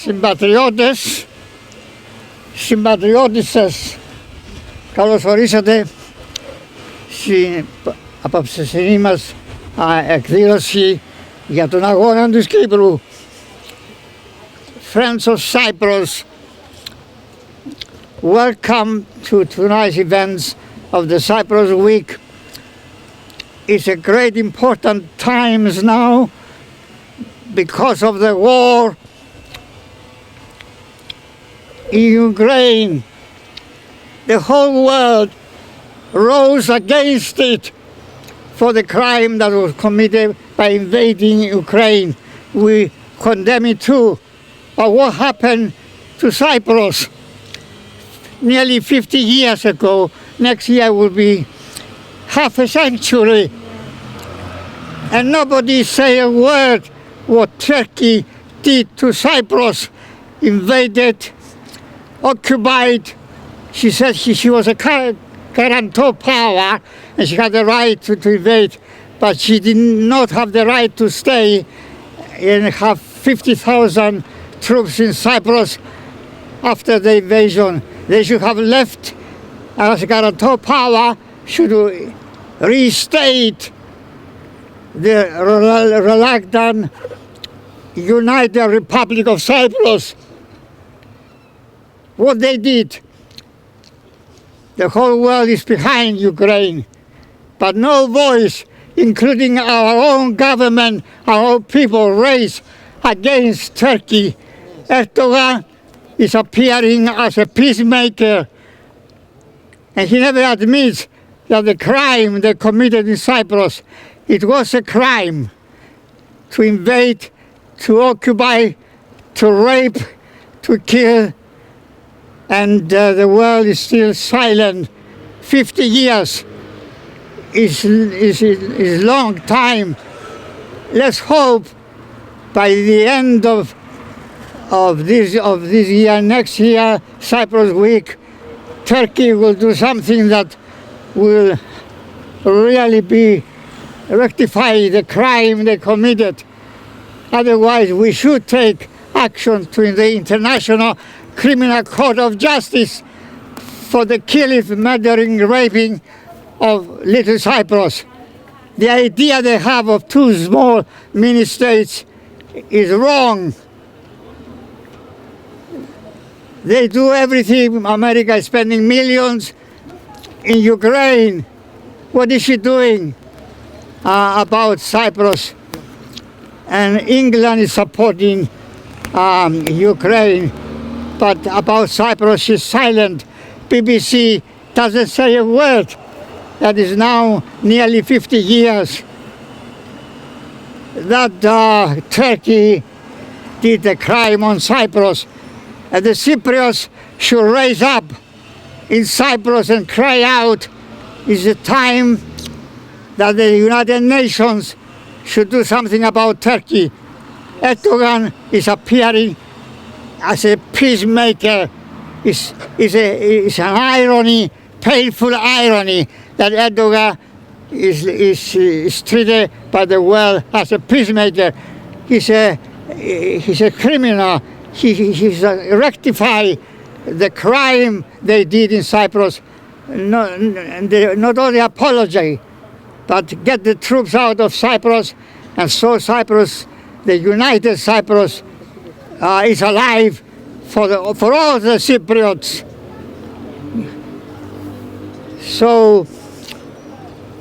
Συμπατριώτες, συμπατριώτισσες, καλώς ορίσατε στην απόψεσινή μας εκδήλωση για τον αγώνα της Κύπρου. Friends of Cyprus, welcome to tonight's events of the Cyprus Week. It's a great important times now because of the war in Ukraine. The whole world rose against it for the crime that was committed by invading Ukraine. We condemn it too. But what happened to Cyprus nearly 50 years ago? Next year will be half a century. And nobody say a word what Turkey did to Cyprus. Invaded, occupied. She said she was a guarantor power and she had the right to invade, but she did not have the right to stay and have 50,000 troops in Cyprus after the invasion. They should have left as a guarantor power, should restate the reluctant United Republic of Cyprus. What they did, the whole world is behind Ukraine, but no voice, including our own government, our own people, raised against Turkey. Erdogan is appearing as a peacemaker, and he never admits that the crime they committed in Cyprus, it was a crime to invade, to occupy, to rape, to kill, and the world is still silent. 50 years is long time. Let's hope by the end of this year, next year, Cyprus Week, Turkey will do something that will really be rectify the crime they committed. Otherwise, we should take action to the International Criminal Court of Justice for the killing, murdering, raping of little Cyprus. The idea they have of two small mini states is wrong. They do everything. America is spending millions in Ukraine. What is she doing about Cyprus? And England is supporting Ukraine. But about Cyprus, she's silent. BBC doesn't say a word. That is now nearly 50 years that Turkey did a crime on Cyprus. And the Cypriots should raise up in Cyprus and cry out. It's a time that the United Nations should do something about Turkey. Erdogan is appearing as a peacemaker. It's an irony, painful irony, that Erdogan is treated by the world as a peacemaker. He's a criminal. He's rectify the crime they did in Cyprus. Not only apology, but get the troops out of Cyprus, and so Cyprus, the united Cyprus, is alive for all the Cypriots. So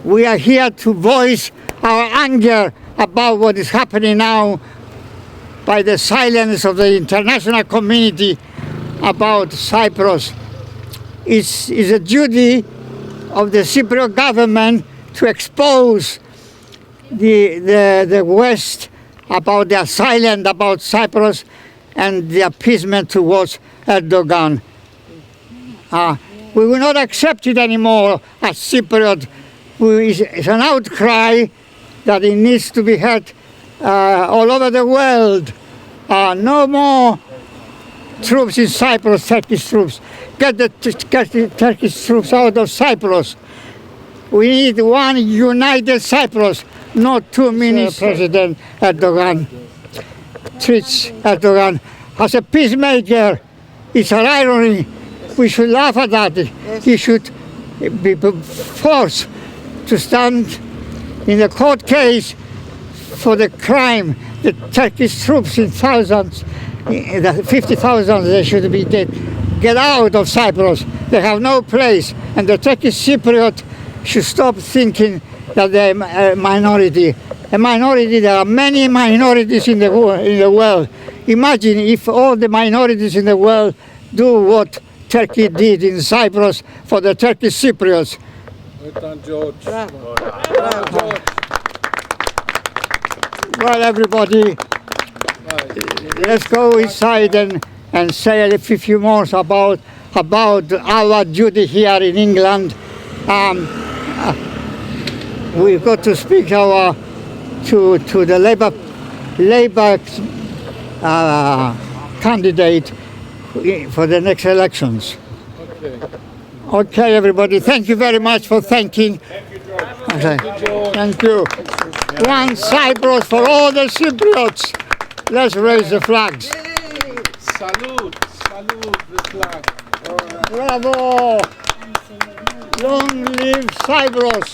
we are here to voice our anger about what is happening now by the silence of the international community about Cyprus. It's a duty of the Cypriot government to expose the West about their silence about Cyprus and the appeasement towards Erdogan. We will not accept it anymore as Cypriot. It's an outcry that it needs to be heard all over the world. No more troops in Cyprus, Turkish troops. Get the Turkish troops out of Cyprus. We need one united Cyprus, not two mini. President Erdogan treats Erdogan as a peacemaker, it's an irony. We should laugh at that. He should be forced to stand in a court case for the crime. The Turkish troops in thousands, 50,000, they should be dead. Get out of Cyprus. They have no place. And the Turkish Cypriot should stop thinking that they're a minority. A minority, there are many minorities in the world. Imagine if all the minorities in the world do what Turkey did in Cyprus for the Turkish Cypriots. Well, everybody, let's go inside and say a few more about our duty here in England. We've got to speak to the Labour candidate for the next elections. Okay, everybody. Thank you very much for thanking. Okay. Thank you. One Cyprus for all the Cypriots. Let's raise the flags. Salute, salute the flag. Bravo! Long live Cyprus!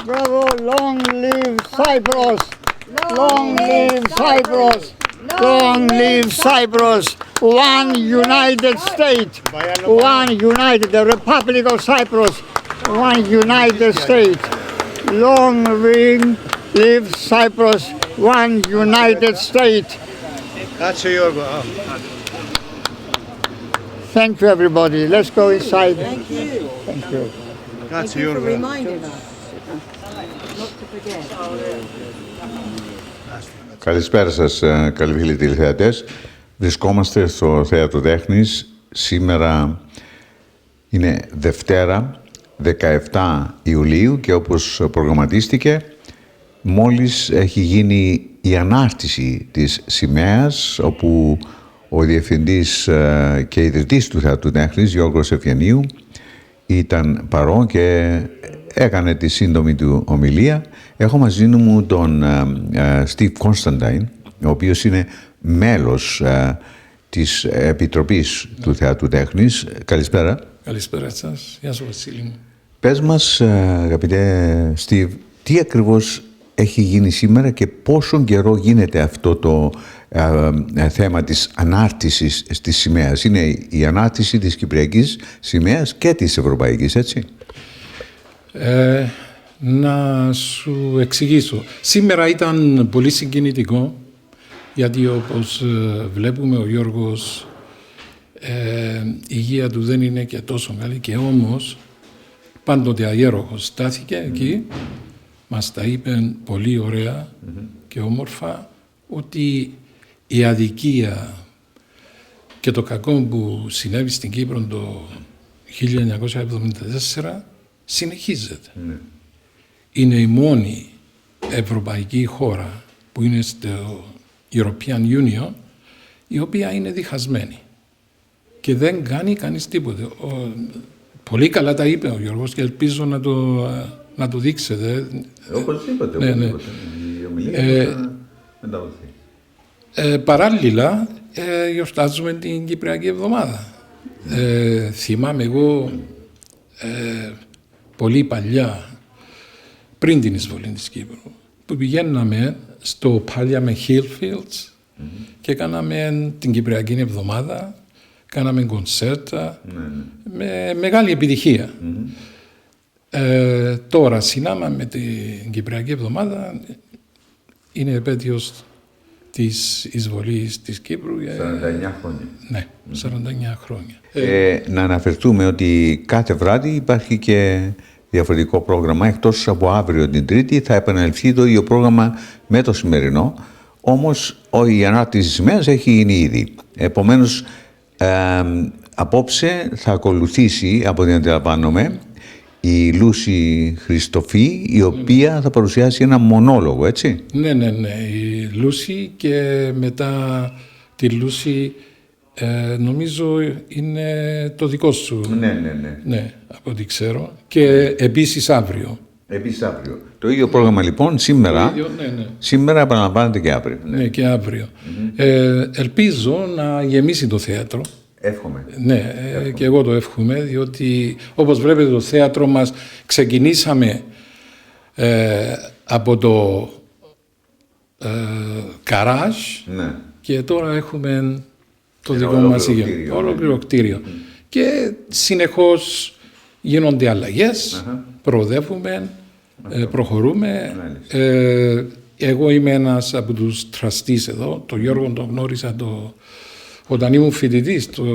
Bravo! Long live Cyprus! Long live Cyprus! Long live Cyprus! One united state! One united, the Republic of Cyprus! One united state! Long live Cyprus! One united state! Thank you, everybody. Let's go inside. Thank you. Thank you. Thank you for reminding us not to forget. Καλησπέρα σας, καλοί φίλοι τηλεθεατές. Βρισκόμαστε στο Θέατρο Τέχνης. Σήμερα είναι Δευτέρα, 17 Ιουλίου και όπως προγραμματίστηκε, μόλις έχει γίνει η ανάρτηση της Σημαίας, όπου ο διευθυντής και ιδρυτής του Θεάτρου Τέχνης, Γεώργιος Ευγενίου, ήταν παρόν και έκανε τη σύντομη του ομιλία. Έχω μαζί μου τον Steve Constandine, ο οποίος είναι μέλος της Επιτροπής του Θεάτρου Τέχνης. Καλησπέρα. Καλησπέρα σας. Γεια σου, Βασίλη μου. Πες μας, αγαπητέ Steve, τι ακριβώς έχει γίνει σήμερα και πόσο καιρό γίνεται αυτό το θέμα της ανάρτησης της σημαίας. Είναι η ανάρτηση της Κυπριακής σημαίας και της Ευρωπαϊκής, έτσι. Να σου εξηγήσω. Σήμερα ήταν πολύ συγκινητικό, γιατί όπως βλέπουμε ο Γιώργος η υγεία του δεν είναι και τόσο καλή, και όμως πάντοτε αγέροχος στάθηκε εκεί, μας τα είπε πολύ ωραία και όμορφα, ότι η αδικία και το κακό που συνέβη στην Κύπρο το 1974 συνεχίζεται. Είναι η μόνη ευρωπαϊκή χώρα που είναι στο European Union, η οποία είναι διχασμένη και δεν κάνει κανείς τίποτε. Πολύ καλά τα είπε ο Γιώργος και ελπίζω να το δείξετε. Όπως είπατε, ναι. η ομιλία μεταδοθεί. Παράλληλα, γιορτάζουμε την Κυπριακή Εβδομάδα. Θυμάμαι εγώ πολύ παλιά, πριν την εισβολή της Κύπρου, που πηγαίναμε στο Parliament Hillfields και κάναμε την Κυπριακή Εβδομάδα, κάναμε κονσέρτα με μεγάλη επιτυχία. Τώρα, συνάμα με την Κυπριακή Εβδομάδα, είναι επέτειος της εισβολής της Κύπρου. 49 χρόνια. Ναι, 49 χρόνια. Να αναφερθούμε ότι κάθε βράδυ υπάρχει και διαφορετικό πρόγραμμα. Εκτός από αύριο την Τρίτη θα επαναληφθεί το ίδιο πρόγραμμα με το σημερινό. Όμως η ανάρτηση της σημαίας έχει γίνει ήδη. Επομένως, απόψε θα ακολουθήσει, από ό,τι αντιλαμβάνομαι, η Λούσυ Χριστοφή, η οποία θα παρουσιάσει ένα μονόλογο, έτσι. Ναι. Η Λούσυ, και μετά τη Λούσυ νομίζω είναι το δικό σου. Ναι. Ναι, από ό,τι ξέρω. Και επίσης αύριο. Επίσης αύριο. Το ίδιο πρόγραμμα λοιπόν σήμερα, σήμερα επαναλαμβάνεται και αύριο. Ναι, και αύριο. Ελπίζω να γεμίσει το θέατρο. Εύχομαι. Ναι, και εγώ το εύχομαι, διότι όπως βλέπετε το θέατρο μας ξεκινήσαμε από το καράζ και τώρα έχουμε το δικό μας ολόκληρο κτίριο. Και συνεχώς γίνονται αλλαγές, προοδεύουμε, προχωρούμε. Εγώ είμαι ένας από τους trustees εδώ, τον Γιώργο τον γνώρισα όταν ήμουν φοιτητής το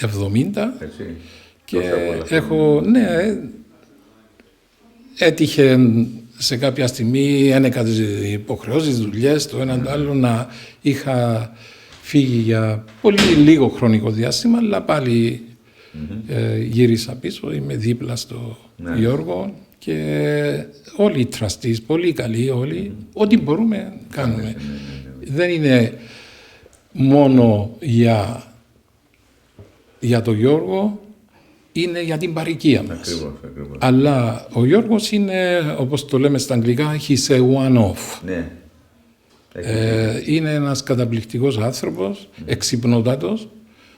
70 και έχω, έτυχε σε κάποια στιγμή, ένεκα τις υποχρεώσεις, δουλειές, το έναν το άλλο, να είχα φύγει για πολύ λίγο χρονικό διάστημα, αλλά πάλι γύρισα πίσω, είμαι δίπλα στο Γιώργο και όλοι οι trustees, πολύ καλοί όλοι, ό,τι μπορούμε κάνουμε. Δεν είναι μόνο για τον Γιώργο, είναι για την παροικία μας. Ακριβώς. Αλλά ο Γιώργος είναι, όπως το λέμε στα αγγλικά, he's a one-off. Ναι. Είναι ένας καταπληκτικός άνθρωπος, εξυπνότατος,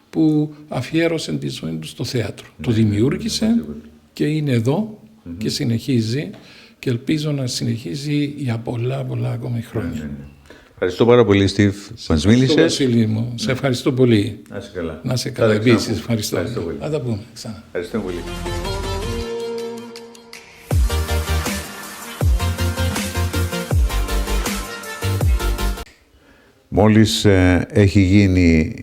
που αφιέρωσε τη ζωή του στο θέατρο. Το δημιούργησε και είναι εδώ και συνεχίζει και ελπίζω να συνεχίζει για πολλά ακόμη χρόνια. Ευχαριστώ πάρα πολύ, Steve, που μας μίλησες. Βασίλη μου, σε ευχαριστώ πολύ. Να είσαι καλά. Να είσαι καλά. Επίσης, ευχαριστώ. Θα τα πούμε ξανά. Ευχαριστώ πολύ. Μόλις έχει γίνει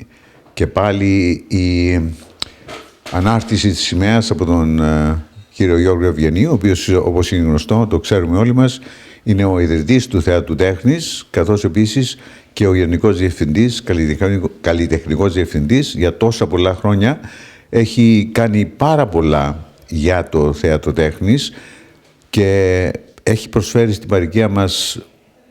και πάλι η ανάρτηση της σημαίας από τον κύριο Γεώργιο Ευγενίου, ο οποίος, όπως είναι γνωστό, το ξέρουμε όλοι μας, είναι ο ιδρυτής του Θεάτρου Τέχνης, καθώς επίσης και ο Γενικός Διευθυντής, καλλιτεχνικός διευθυντής για τόσα πολλά χρόνια. Έχει κάνει πάρα πολλά για το Θέατρο Τέχνης και έχει προσφέρει στην παροικία μας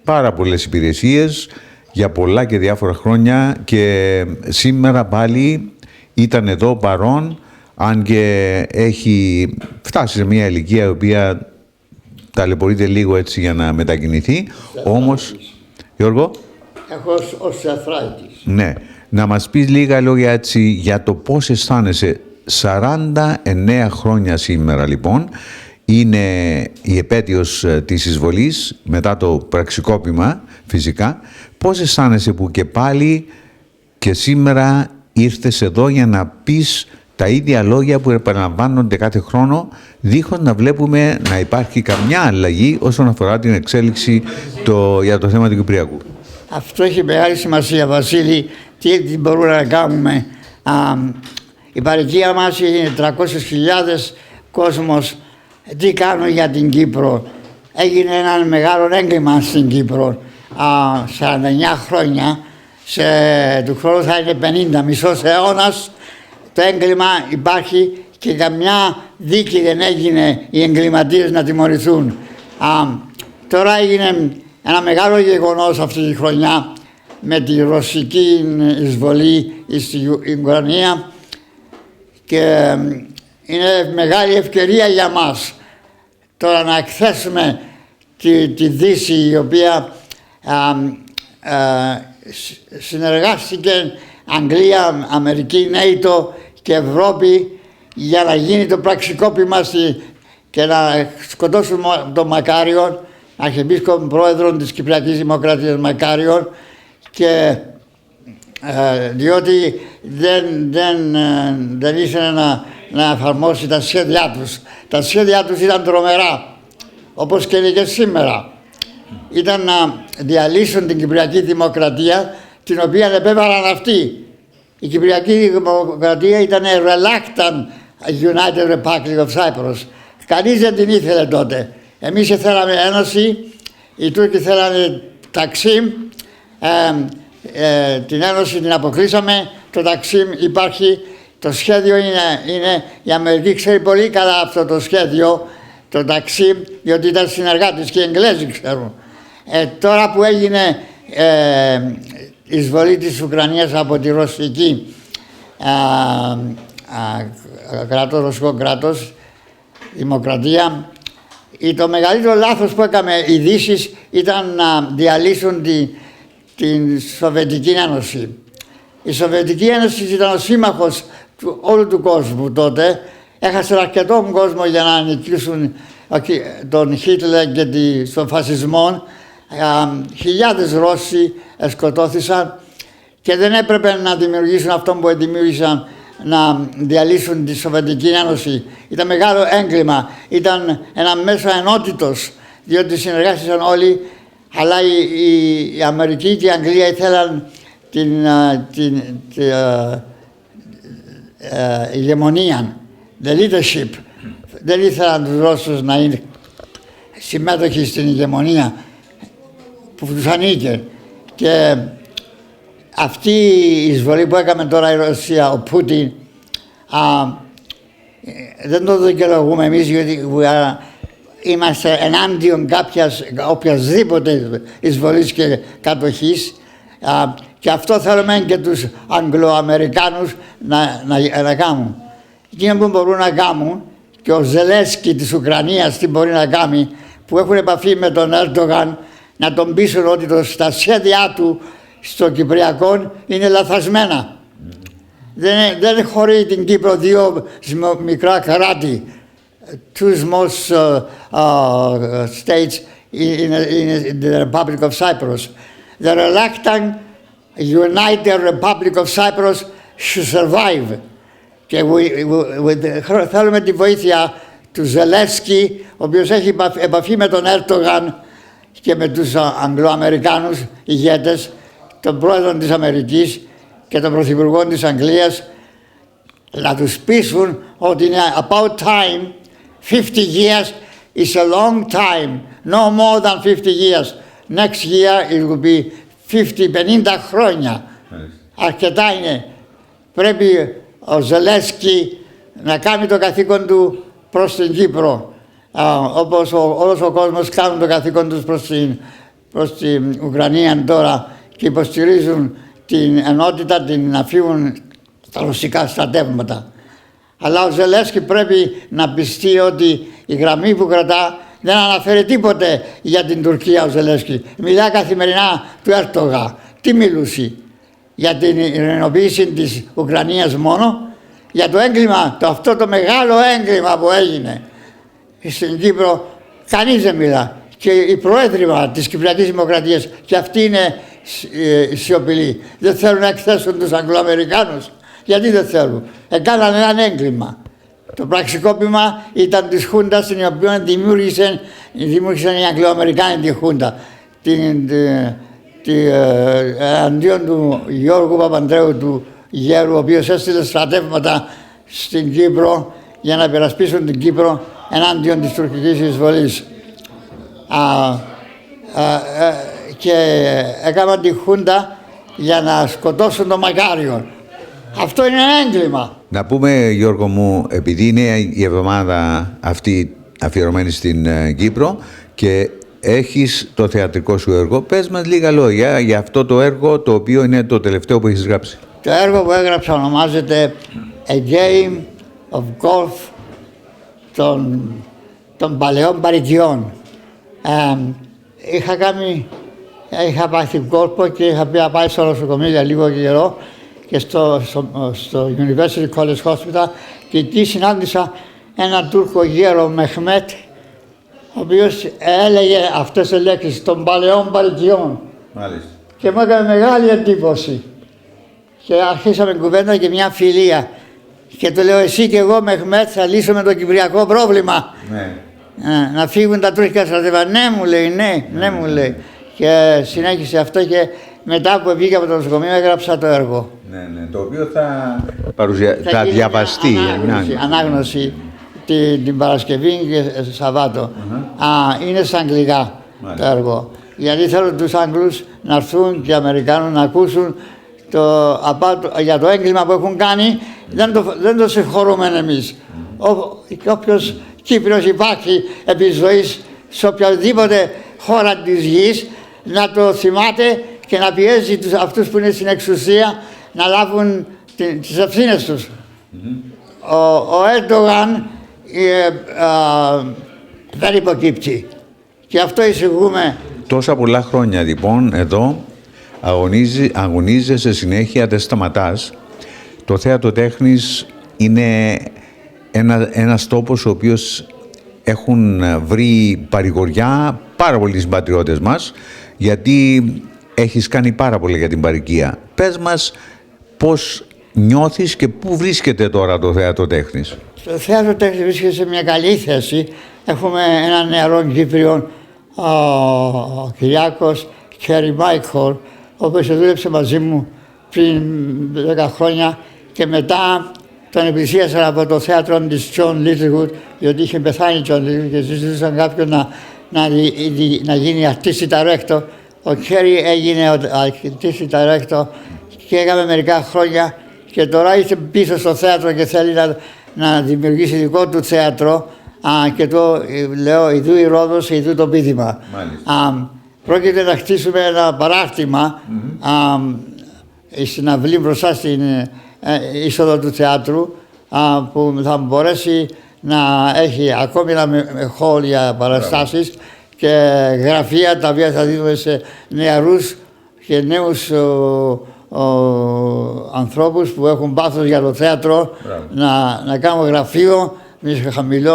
πάρα πολλές υπηρεσίες για πολλά και διάφορα χρόνια και σήμερα πάλι ήταν εδώ παρόν, αν και έχει φτάσει σε μια ηλικία η οποία ταλαιπωρείται λίγο έτσι για να μετακινηθεί. Όμως, Γιώργο. Έχω οστεαθρίτης. Ναι. Να μας πεις λίγα λόγια έτσι για το πώς αισθάνεσαι. 49 χρόνια σήμερα λοιπόν. Είναι η επέτειος της εισβολής μετά το πραξικόπημα φυσικά. Πώς αισθάνεσαι που και πάλι και σήμερα ήρθες εδώ για να πεις τα ίδια λόγια που επαναλαμβάνονται κάθε χρόνο, δίχως να βλέπουμε να υπάρχει καμιά αλλαγή όσον αφορά την εξέλιξη για το θέμα του Κυπριακού. Αυτό έχει μεγάλη σημασία, Βασίλη. Τι μπορούμε να κάνουμε. Η παροικία μας είναι 300.000 κόσμος. Τι κάνουν για την Κύπρο. Έγινε ένα μεγάλο έγκλημα στην Κύπρο. 49 χρόνια. Του χρόνου θα είναι 50, μισός αιώνας. Το έγκλημα υπάρχει και καμιά δίκη δεν έγινε οι εγκληματίες να τιμωρηθούν. Τώρα έγινε ένα μεγάλο γεγονός αυτή τη χρονιά με τη ρωσική εισβολή στην Ουκρανία και είναι μεγάλη ευκαιρία για μας τώρα να εκθέσουμε τη Δύση, η οποία συνεργάστηκε Αγγλία, Αμερική, ΝΑΤΟ και Ευρώπη για να γίνει το πραξικόπημα και να σκοτώσουν τον Μακάριον, αρχιεπίσκοπο πρόεδρο της Κυπριακής Δημοκρατίας Μακάριον, και διότι δεν ήθελε να εφαρμόσει τα σχέδιά τους. Τα σχέδιά τους ήταν τρομερά, όπως και είναι και σήμερα. Ήταν να διαλύσουν την Κυπριακή Δημοκρατία, την οποία επέβαλαν αυτοί. Η Κυπριακή Δημοκρατία ήταν reluctant United Republic of Cyprus. Κανείς δεν την ήθελε τότε. Εμείς θέλαμε ένωση, οι Τούρκοι θέλανε Ταξίμ, την ένωση την αποκλείσαμε, το Ταξίμ υπάρχει, το σχέδιο είναι, η Αμερική ξέρει πολύ καλά αυτό το σχέδιο, το Ταξίμ, διότι ήταν συνεργάτης και οι Εγγλέζοι ξέρουν. Τώρα που έγινε εισβολή της Ουκρανίας από τη ρωσική ρωσικό κράτος, δημοκρατία, Το μεγαλύτερο λάθος που έκαμε οι Δύσεις ήταν να διαλύσουν την Σοβιετική Ένωση. Η Σοβιετική Ένωση ήταν ο σύμμαχος όλου του κόσμου τότε. Έχασε αρκετό κόσμο για να νικήσουν τον Χίτλερ και τον φασισμό. Χιλιάδες Ρώσοι σκοτώθησαν και δεν έπρεπε να δημιουργήσουν αυτό που δημιούργησαν, να διαλύσουν τη Σοβιετική Ένωση. Ήταν μεγάλο έγκλημα. Ήταν ένα μέσο ενότητος, διότι συνεργάστηκαν όλοι, αλλά η Αμερική και η Αγγλία ήθελαν την ηγεμονία, the leadership. Δεν ήθελαν τους Ρώσους να είναι συμμέτοχοι στην ηγεμονία που τους ανήκε. Και αυτή η εισβολή που έκαμε τώρα η Ρωσία, ο Πούτιν, δεν το δικαιολογούμε εμείς, γιατί είμαστε ενάντιον οποιασδήποτε εισβολής και κατοχής, και αυτό θέλουμε και τους Αγγλοαμερικάνους να κάνουν. Εκείνο που μπορούν να κάνουν, και ο Ζελένσκι της Ουκρανίας τι μπορεί να κάνει, που έχουν επαφή με τον Έρντογαν, να τον πείσουν ότι τα σχέδιά του στο Κυπριακό είναι λαθασμένα. Δεν χωρεί την Κύπρο δύο μικρά κράτη, two small states in the Republic of Cyprus. The reluctant United Republic of Cyprus should survive. Και θέλουμε τη βοήθεια του Ζελένσκι, ο οποίος έχει επαφή με τον Έρντογαν και με τους Αγγλοαμερικάνους ηγέτες, τον πρόεδρο της Αμερικής και τον πρωθυπουργό της Αγγλίας, να τους πείσουν ότι είναι about time. 50 years is a long time, no more than 50 years. Next year it will be 50 χρόνια. Αρκετά είναι. Πρέπει ο Ζελένσκι να κάνει το καθήκον του προς την Κύπρο, όπως όλος ο κόσμος κάνουν το καθήκον τους προς την Ουκρανία τώρα και υποστηρίζουν την ενότητα, να φύγουν τα ρωσικά στρατεύματα. Αλλά ο Ζελένσκι πρέπει να πιστεί ότι η γραμμή που κρατά δεν αναφέρει τίποτε για την Τουρκία ο Ζελένσκι. Μιλά καθημερινά του Έρντογαν. Τι μιλούσε? Για την ειρηνοποίηση της Ουκρανίας μόνο, για το έγκλημα, αυτό το μεγάλο έγκλημα που έγινε στην Κύπρο, κανείς δεν μιλά. Και η πρόεδρημα της Κυπριακής Δημοκρατίας, και αυτή είναι σιωπηλή. Δεν θέλουν να εκθέσουν τους Αγγλοαμερικάνους. Γιατί δεν θέλουν? Έκαναν έναν έγκλημα. Το πραξικόπημα ήταν της Χούντας, την οποία δημιούργησαν οι Αγγλοαμερικάνοι τη Χούντα. Αντίον του Γιώργου Παπαντρέου του Γέρου, ο οποίος έστειλε στρατεύματα στην Κύπρο για να υπερασπίσουν την Κύπρο ενάντιον της τουρκικής εισβολής. Και έκαναν τη Χούντα για να σκοτώσουν τον Μακάριον. Αυτό είναι ένα έγκλημα. Να πούμε, Γιώργο μου, επειδή είναι η εβδομάδα αυτή αφιερωμένη στην Κύπρο και έχεις το θεατρικό σου έργο, πες μας λίγα λόγια για αυτό το έργο, το οποίο είναι το τελευταίο που έχεις γράψει. Το έργο που έγραψα ονομάζεται A Game of Golf των παλαιών παρικιών. Είχα πάθει κόλπο και είχα πάει στο νοσοκομείο για λίγο καιρό και στο University College Hospital, και εκεί συνάντησα έναν Τούρκο γέρο, Μεχμέτ, ο οποίος έλεγε αυτές τις λέξεις των παλαιών παρικιών. Μάλιστα. Και μου έκανε μεγάλη εντύπωση. Και αρχίσαμε κουβέντα και μια φιλία. Και του λέω, εσύ και εγώ, Μεχμέτ, θα λύσουμε το κυπριακό πρόβλημα. Ναι. Να φύγουν τα τουρκικά στρατεύματα. Ναι, μου λέει, ναι, μου λέει. Και συνέχισε αυτό, και μετά που βγήκα από το νοσοκομείο έγραψα το έργο. Ναι, το οποίο θα διαβαστεί. Ανάγνωση την Παρασκευή και Σαββάτο. Είναι στα αγγλικά το έργο. Γιατί θέλω τους Άγγλους να έρθουν και οι Αμερικάνους να ακούσουν για το έγκλημα που έχουν κάνει. Δεν το συγχωρούμε εμείς. Όποιος Κύπριος υπάρχει επί ζωής σε οποιαδήποτε χώρα της γης, να το θυμάται και να πιέζει αυτούς που είναι στην εξουσία να λάβουν τις ευθύνες τους. Ο Έρντογαν δεν υποκύπτει. Και αυτό εισηγούμε. Τόσα πολλά χρόνια λοιπόν εδώ αγωνίζεσαι συνέχεια, δεν σταματάς. Το Θέατρο Τέχνης είναι ένας τόπος ο οποίος έχουν βρει παρηγοριά πάρα πολλοί συμπατριώτες μας, γιατί έχεις κάνει πάρα πολύ για την παροικία. Πες μας πώς νιώθεις και πού βρίσκεται τώρα το Θέατρο Τέχνης. Το Θέατρο Τέχνης βρίσκεται σε μια καλή θέση. Έχουμε έναν νεαρό Κύπριο, ο Κυριάκος Κέρι Μάικολ, ο οποίος δούλεψε μαζί μου πριν 10 χρόνια και μετά τον επλησίασαν από το θέατρο της John Littlewood, διότι είχε πεθάνει John Littlewood και ζητούσαν κάποιον να γίνει artistic director. Ο Κέρι έγινε artistic director και έκαμε μερικά χρόνια και τώρα ήρθε πίσω στο θέατρο και θέλει να δημιουργήσει δικό του θέατρο και το λέω ιδού η Ρόδος, ιδού το πείδημα. Πρόκειται να χτίσουμε ένα παράρτημα στην αυλή μπροστά στην είσοδο του θεάτρου που θα μπορέσει να έχει ακόμη ένα hall για παραστάσεις και γραφεία τα οποία θα δίνουμε σε νεαρούς και νέους ανθρώπους που έχουν πάθος για το θέατρο να κάνουν γραφείο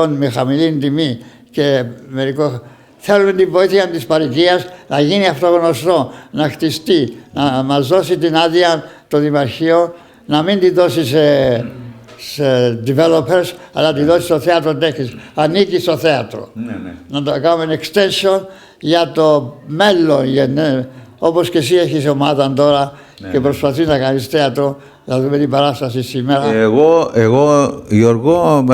με χαμηλή τιμή και μερικό. Θέλουμε την βοήθεια της παροικίας να γίνει αυτό γνωστό, να χτιστεί, να μας δώσει την άδεια το Δημαρχείο, να μην τη δώσει σε developers, αλλά τη δώσει στο Θέατρο Τέχνης. Ανήκει στο θέατρο. Να το κάνουμε extension για το μέλλον. Όπως και εσύ έχεις ομάδα τώρα και προσπαθείς να κάνεις θέατρο, θα δούμε την παράσταση σήμερα. Εγώ Γιώργο,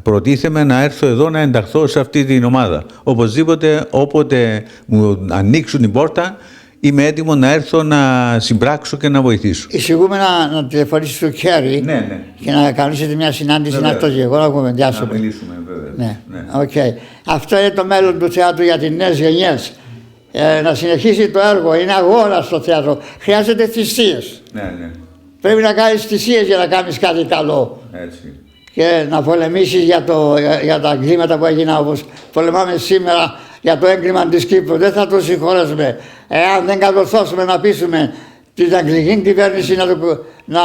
προτίθεμαι να έρθω εδώ να ενταχθώ σε αυτή την ομάδα. Οπωσδήποτε, όποτε μου ανοίξουν την πόρτα, είμαι έτοιμο να έρθω να συμπράξω και να βοηθήσω. Εισηγούμε να τηλεφωνήσεις στο Κέρι και να κανονίσετε μια συνάντηση να το εγώ να κουβεντιάσουμε. Να μιλήσουμε βέβαια. Okay. Αυτό είναι το μέλλον του θεάτρου για τις νέες γενιές. Να συνεχίσει το έργο, είναι αγώνα στο θέατρο. Χρειάζεται θυσίες. Πρέπει να κάνεις θυσίες για να κάνεις κάτι καλό. Έτσι. Και να πολεμήσεις για τα εγκλήματα που έγιναν, όπως πολεμάμε σήμερα για το έγκλημα της Κύπρου. Δεν θα το συγχωρέσουμε. Εάν δεν κατορθώσουμε να πείσουμε την αγγλική κυβέρνηση να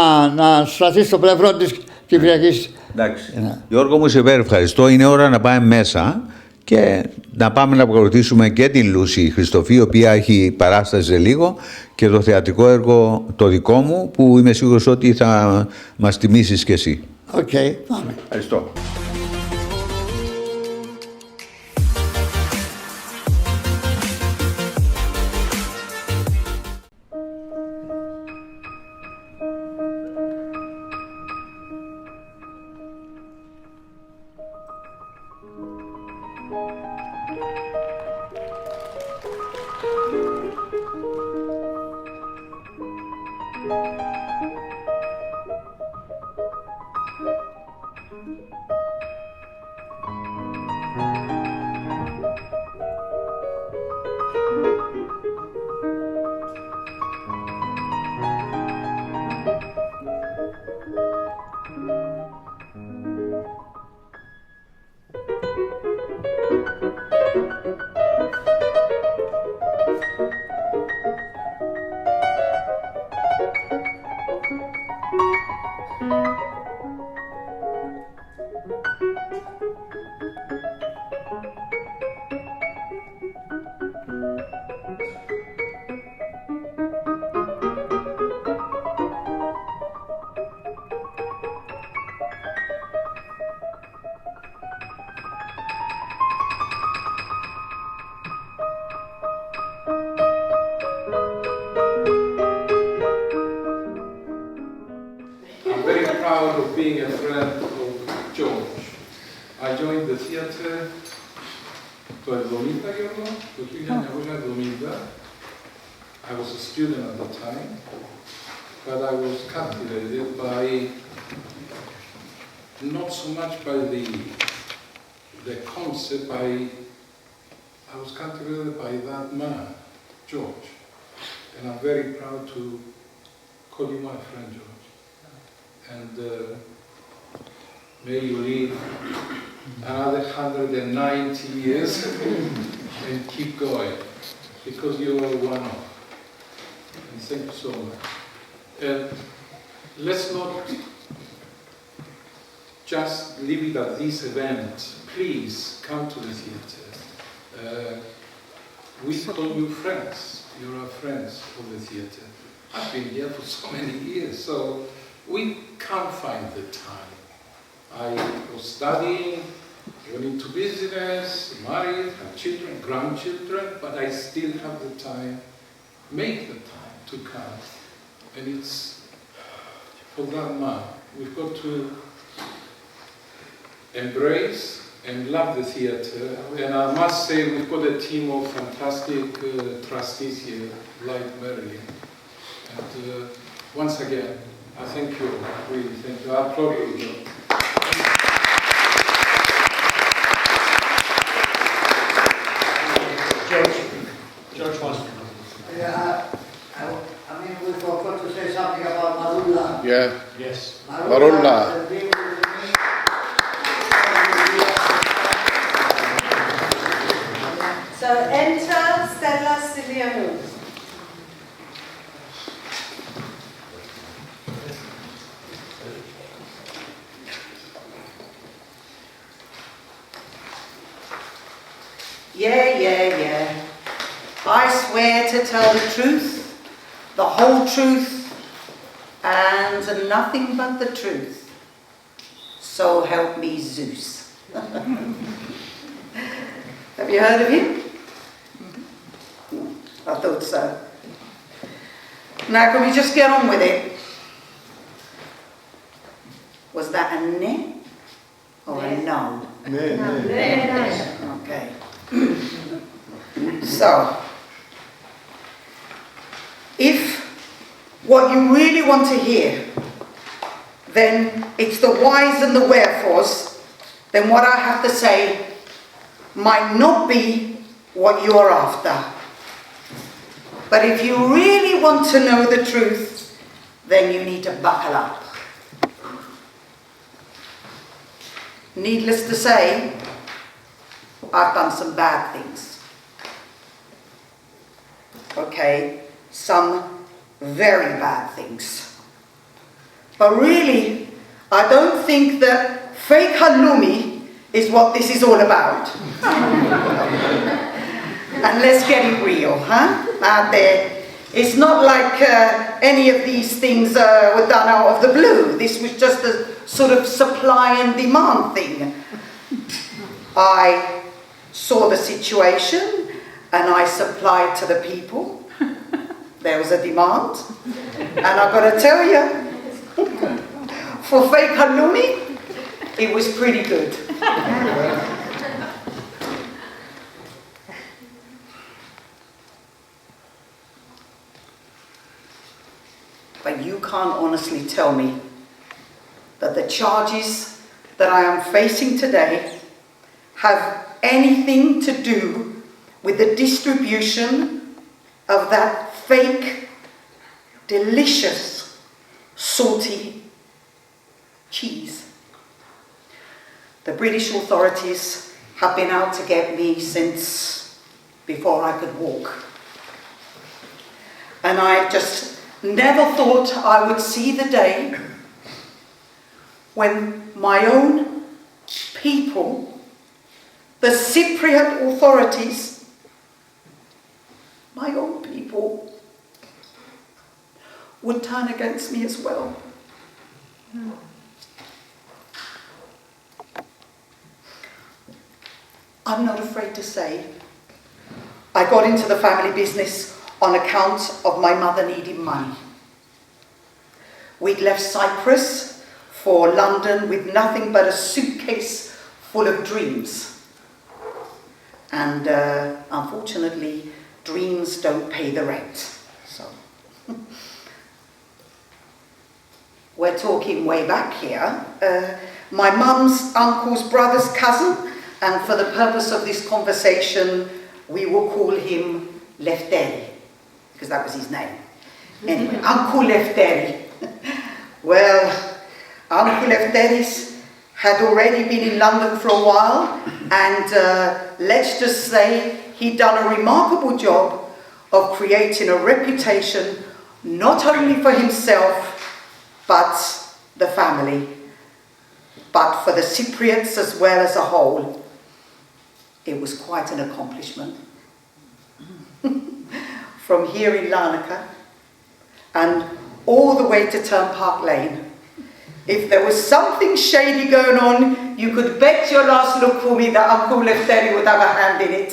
σταθεί στο πλευρό της Κυπριακής. Εντάξει. Γιώργο μου, σε ευχαριστώ. Είναι ώρα να πάμε μέσα και να πάμε να παρακολουθήσουμε και την Λούσυ Χριστοφή, η οποία έχει παράσταση σε λίγο, και το θεατρικό έργο το δικό μου, που είμαι σίγουρος ότι θα μας τιμήσεις και εσύ. Οκ, πάμε. Ευχαριστώ. Being a friend of Geor. I joined the theatre το 70, Γιώργο, το 1970. I was a student at the time, but I was captivated by, not so much by the concept, I was captivated by that man, George. And I'm very proud to call you my friend, George. And may you live another 190 years and keep going, because you are one of. And thank you so much. And let's not just leave it at this event. Please come to the theatre. We call you friends. You are friends of the theatre. I've been here for so many years, so we can't find the time. I was studying, went into business, married, have children, grandchildren, but I still have the time, make the time to come. And it's for that man. We've got to embrace and love the theatre. And I must say, we've got a team of fantastic trustees here, like Marilyn. And once again, I thank you, really thank you. I applaud you. George wants to. Yeah, I mean, we forgot to say something about Marula. Yeah. Yes. Marula. So enter Stella Silianu. Yeah. I swear to tell the truth, the whole truth, and nothing but the truth. So help me Zeus. Have you heard of him? I thought so. Now can we just get on with it? Was that a ne or a no? Okay. So, if what you really want to hear, then it's the whys and the wherefores, then what I have to say might not be what you're after. But if you really want to know the truth, then you need to buckle up. Needless to say, I've done some bad things. Okay, some very bad things. But really, I don't think that fake halloumi is what this is all about. And let's get it real, huh? Out there. It's not like any of these things were done out of the blue. This was just a sort of supply and demand thing. I saw the situation and I supplied to the people. There was a demand. And I've got to tell you, for fake halloumi, it was pretty good. But you can't honestly tell me that the charges that I am facing today have anything to do with the distribution of that fake, delicious, salty cheese. The British authorities have been out to get me since before I could walk. And I just never thought I would see the day when my own people, the Cypriot authorities, my own people, would turn against me as well. I'm not afraid to say I got into the family business on account of my mother needing money. We'd left Cyprus for London with nothing but a suitcase full of dreams. And unfortunately, dreams don't pay the rent. So we're talking way back here. My mum's uncle's brother's cousin, and for the purpose of this conversation, we will call him Lefteri, because that was his name. Anyway, Uncle Lefteri. Well, Uncle Lefteris had already been in London for a while, and let's just say he'd done a remarkable job of creating a reputation not only for himself but the family, but for the Cypriots as well as a whole. It was quite an accomplishment. From here in Larnaca and all the way to Turnpark Lane. If there was something shady going on, you could bet your last look for me that Uncle Lefteri would have a hand in it.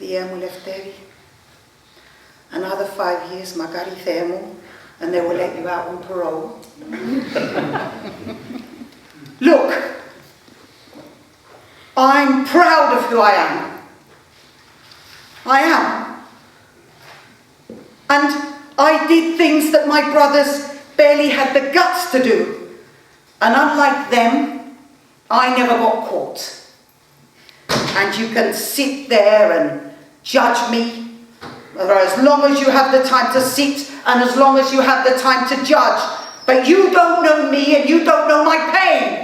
Thiemu Lefteri. Another 5 years, Magari Thiemu, and they will let you out on parole. Look, I'm proud of who I am. I am. And I did things that my brothers barely had the guts to do. And unlike them, I never got caught. And you can sit there and judge me for as long as you have the time to sit and as long as you have the time to judge. But you don't know me and you don't know my pain.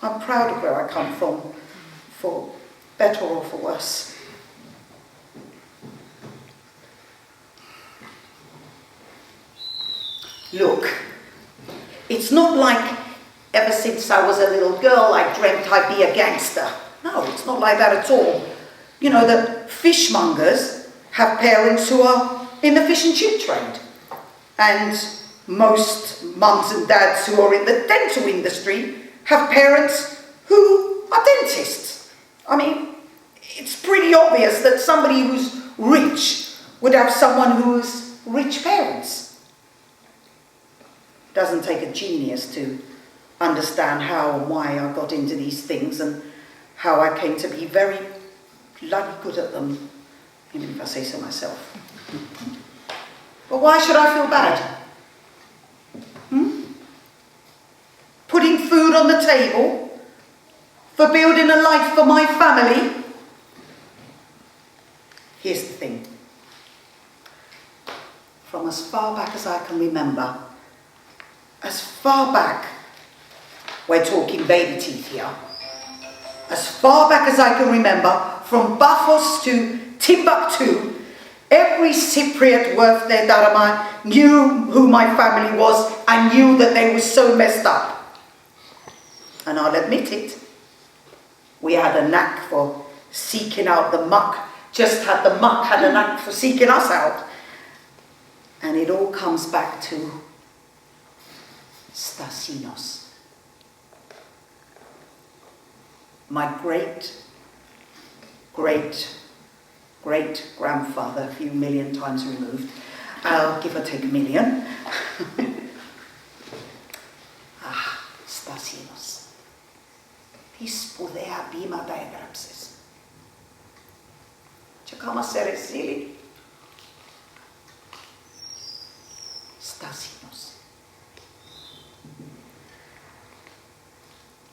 I'm proud of where I come from, for better or for worse. Look, it's not like ever since I was a little girl I dreamt I'd be a gangster. No, it's not like that at all. You know, the fishmongers have parents who are in the fish and chip trade. And most mums and dads who are in the dental industry have parents who are dentists. I mean, it's pretty obvious that somebody who's rich would have someone who's rich parents. Doesn't take a genius to understand how and why I got into these things and how I came to be very bloody good at them, even if I say so myself. But why should I feel bad? Putting food on the table, for building a life for my family. Here's the thing. From as far back as I can remember, as far back, we're talking baby teeth here, as far back as I can remember, from Bafos to Timbuktu, every Cypriot worth their darama knew who my family was and knew that they were so messed up. And I'll admit it, we had a knack for seeking out the muck, just had the muck had a knack for seeking us out. And it all comes back to Stasinus. My great-great-grandfather, a few million times removed, I'll give or take a million. Stasinus. Τι σπουδαία βήματα έγραψες. Και κάμα σε ρεσίλι. Stasinus.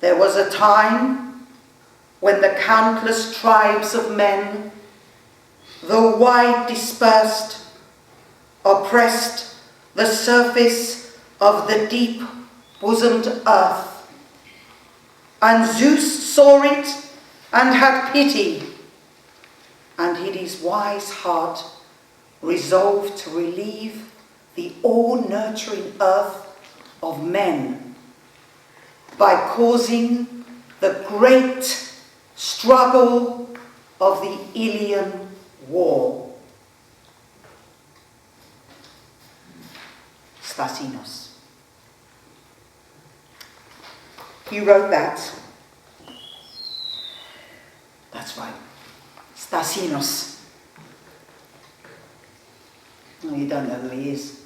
There was a time when the countless tribes of men, though wide dispersed, oppressed the surface of the deep-bosomed earth. And Zeus saw it and had pity, and in his wise heart resolved to relieve the all-nurturing earth of men by causing the great struggle of the Ilian War. Stasinus. He wrote that. That's right. Stasinus. No, you don't know who he is.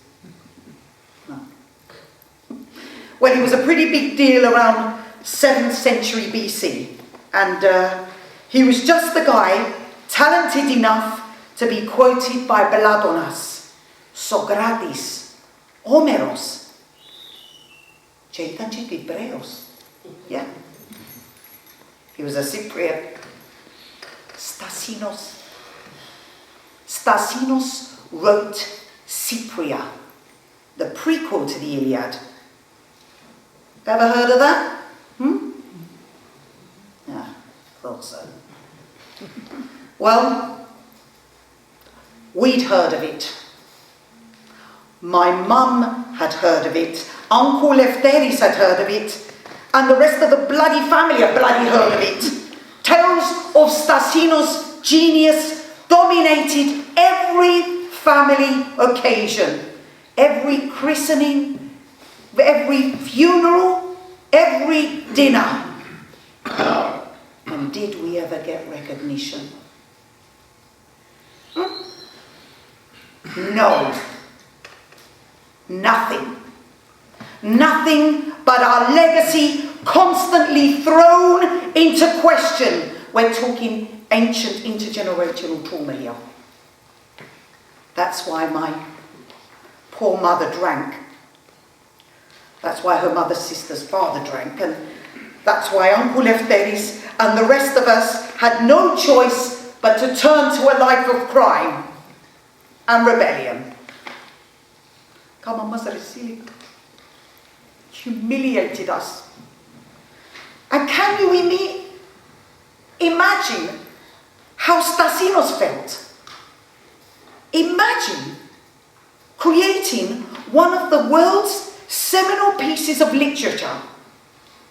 No. Well, he was a pretty big deal around 7th century BC. And he was just the guy talented enough to be quoted by Pelagonas, Socrates, Homeros. Και ήταν και Κυπρέος. Yeah. He was a Cypriot. Stasinus wrote Cypria, the prequel to the Iliad. Ever heard of that? Yeah, thought so. Well, we'd heard of it. My mum had heard of it, Uncle Lefteris had heard of it, and the rest of the bloody family had bloody heard of it. Tales of Stasinus' genius dominated every family occasion, every christening, every funeral, every dinner. And did we ever get recognition? No. Nothing. Nothing but our legacy constantly thrown into question. We're talking ancient intergenerational trauma here. That's why my poor mother drank. That's why her mother's sister's father drank. And that's why Uncle Lefteris and the rest of us had no choice but to turn to a life of crime and rebellion. Mama Resili humiliated us. And can you imagine how Stasinus felt? Imagine creating one of the world's seminal pieces of literature,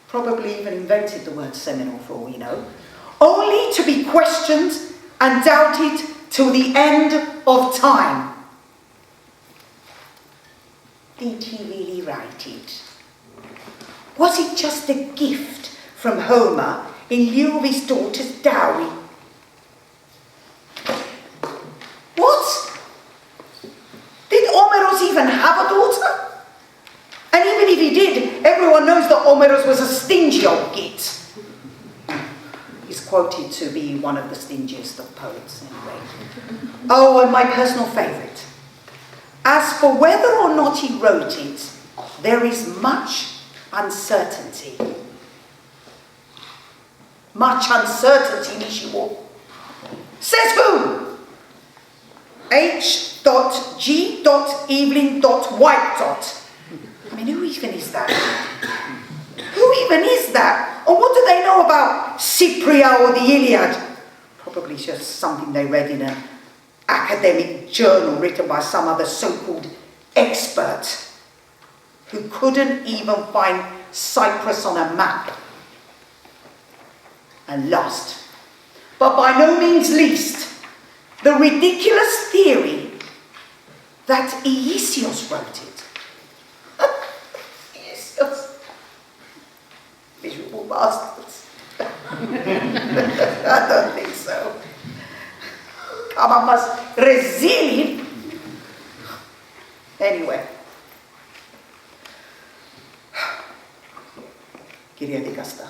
probably even invented the word seminal for all we know, only to be questioned and doubted till the end of time. Did he really write it? Was it just a gift from Homer in lieu of his daughter's dowry? What? Did Homeros even have a daughter? And even if he did, everyone knows that Homeros was a stingy old git. He's quoted to be one of the stingiest of poets, anyway. Oh, and my personal favourite. As for whether or not he wrote it, there is much uncertainty. Much uncertainty, Nishiwo. Says who? H.G. Evelyn White. I mean, who even is that? Who even is that? And what do they know about Cypria or the Iliad? Probably just something they read in an academic journal written by some other so-called expert who couldn't even find Cyprus on a map. And last, but by no means least, the ridiculous theory that Aeschylus wrote it. Aeschylus. Miserable bastards. I don't think so. Come on, must resilient. Anyway. Κυρία Δικαστά.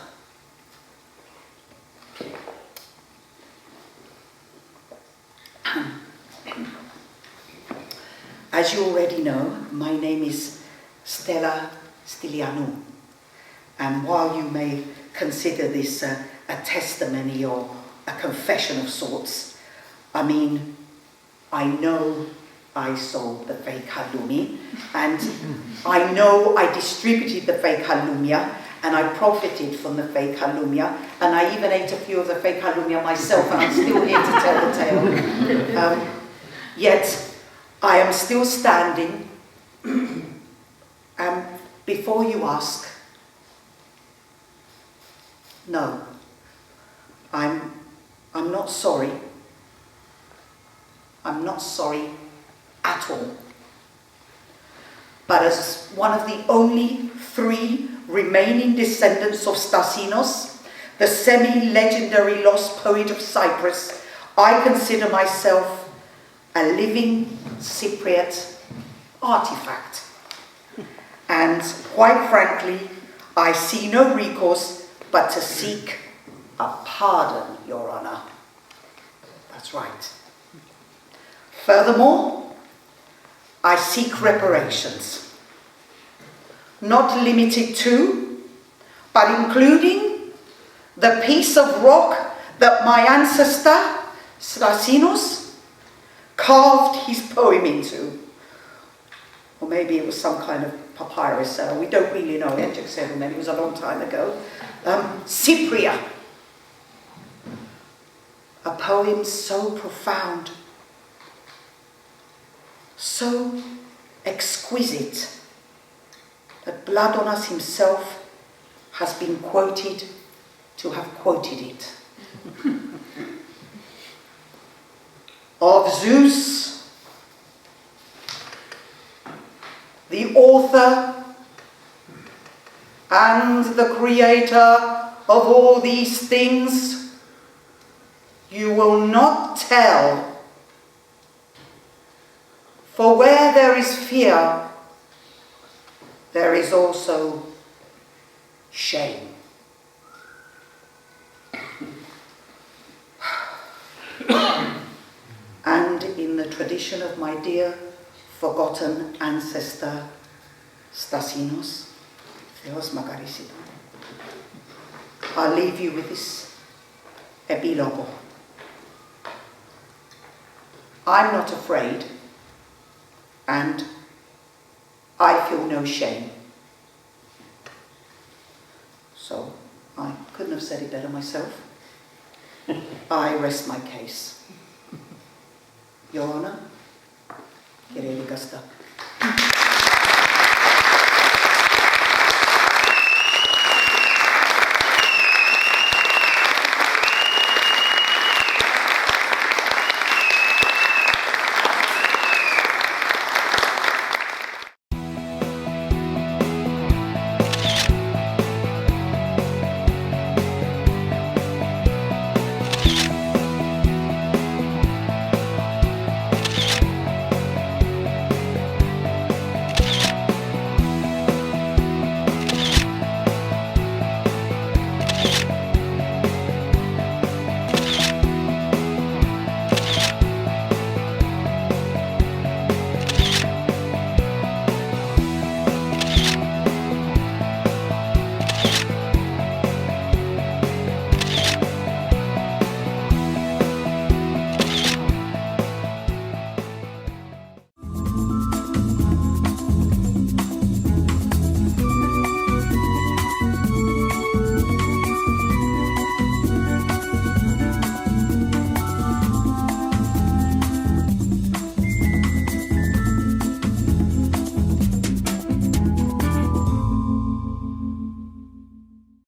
As you already know, my name is Stella Stylianou. And while you may consider this a testimony or a confession of sorts, I mean, I know I sold the fake halloumi, and I know I distributed the fake halloumia, and I profited from the fake halloumia, and I even ate a few of the fake halloumia myself, and I'm still here to tell the tale. Yet, I am still standing, and before you ask, no, I'm not sorry. I'm not sorry at all. But as one of the only 3 remaining descendants of Stasinus, the semi-legendary lost poet of Cyprus, I consider myself a living Cypriot artifact. And quite frankly, I see no recourse but to seek a pardon, Your Honour. That's right. Furthermore, I seek reparations, not limited to, but including the piece of rock that my ancestor, Stasinus, carved his poem into, or maybe it was some kind of papyrus, we don't really know, it was a long time ago. Cypria, a poem so profound, so exquisite, that Bladonas himself has been quoted to have quoted it. Of Zeus, the author and the creator of all these things, you will not tell. For where there is fear, there is also shame. And in the tradition of my dear forgotten ancestor Stasinus, Theos Magarisito, I'll leave you with this epilogo. I'm not afraid, and I feel no shame. So I couldn't have said it better myself. I rest my case. Your Honour, Kyrillika Stop.